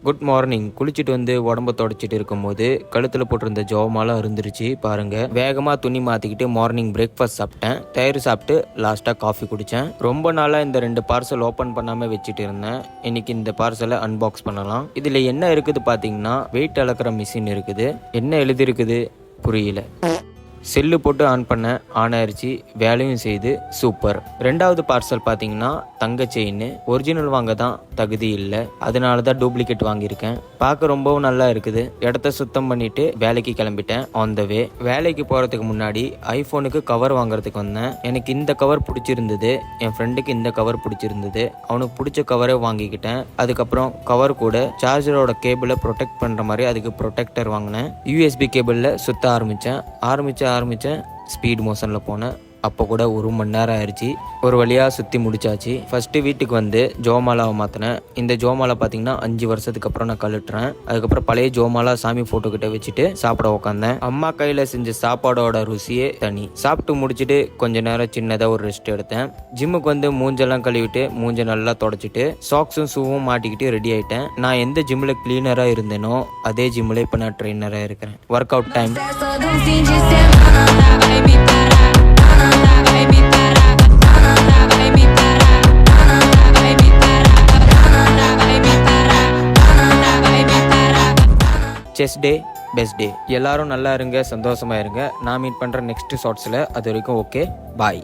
Good morning. குளிச்சுட்டு வந்து உடம்ப தொடச்சிட்டு இருக்கும்போது கழுத்தில் போட்டிருந்த ஜோமாலாம் இருந்துருச்சு பாருங்க. வேகமாக துணி மாற்றிக்கிட்டு மார்னிங் பிரேக்ஃபாஸ்ட் சாப்பிட்டேன். தயிர் சாப்பிட்டு லாஸ்ட்டாக காஃபி குடித்தேன். ரொம்ப நாளாக இந்த 2 பார்சல் ஓப்பன் பண்ணாமல் வச்சுட்டு இருந்தேன். இன்னைக்கு இந்த பார்சலை அன்பாக்ஸ் பண்ணலாம். இதில் என்ன இருக்குது பார்த்தீங்கன்னா, வெயிட் அளக்கிற மிஷின் இருக்குது. என்ன எழுதியிருக்குது புரியல. செல்லு போட்டு ஆன் பண்ண ஆன் ஆயிடுச்சு, வேலையும் செய்து. சூப்பர். 2வது பார்சல் பார்த்தீங்கன்னா தங்க செயின். ஒரிஜினல் வாங்க தான் தகுதி இல்லை, அதனால தான் டூப்ளிகேட் வாங்கியிருக்கேன். பார்க்க ரொம்பவும் நல்லா இருக்குது. இடத்த சுத்தம் பண்ணிட்டு வேலைக்கு கிளம்பிட்டேன். ஆன் த வே. வேலைக்கு போகிறதுக்கு முன்னாடி ஐஃபோனுக்கு கவர் வாங்குறதுக்கு வந்தேன். எனக்கு இந்த கவர் பிடிச்சிருந்தது, என் ஃப்ரெண்டுக்கு இந்த கவர் பிடிச்சிருந்தது. அவனுக்கு பிடிச்ச கவரை வாங்கிக்கிட்டேன். அதுக்கப்புறம் கவர் கூட சார்ஜரோட கேபிளை ப்ரொடெக்ட் பண்ணுற மாதிரி அதுக்கு ப்ரொடெக்டர் வாங்கினேன். யூஎஸ்பி கேபிளில் சுற்ற ஆரம்பித்தேன். ஸ்பீட் மோஷனில் போனேன். அப்போ கூட 1 மணி நேரம் ஆயிடுச்சு. ஒரு வழியாக சுற்றி முடிச்சாச்சு. ஃபஸ்ட்டு வீட்டுக்கு வந்து ஜோமாலாவை மாற்றினேன். இந்த ஜோமாலா பார்த்தீங்கன்னா 5 வருஷத்துக்கு அப்புறம் நான் கழுட்டுறேன். அதுக்கப்புறம் பழைய ஜோமாலா சாமி ஃபோட்டோ கிட்ட வச்சுட்டு சாப்பிட உட்காந்தேன். அம்மா கையில் செஞ்ச சாப்பாடோட ருசியே தனி. சாப்பிட்டு முடிச்சுட்டு கொஞ்ச நேரம் சின்னதாக ஒரு ரெஸ்ட் எடுத்தேன். ஜிம்முக்கு வந்து மூஞ்செல்லாம் கழுவிட்டு மூஞ்சை நல்லா தொடச்சிட்டு சாக்ஸும் ஷூவும் மாட்டிக்கிட்டு ரெடி ஆகிட்டேன். நான் எந்த ஜிம்மில் கிளீனராக இருந்தேனோ அதே ஜிம்மில் இப்போ நான் ட்ரெயினராக இருக்கிறேன். Work out time. செஸ் டே பெஸ்ட் டே. எல்லாரும் நல்லா இருங்க, சந்தோஷமா இருங்க. நான் மீட் பண்ணுற நெக்ஸ்ட் ஷார்ட்ஸில். அது வரைக்கும் ஓகே, பாய்.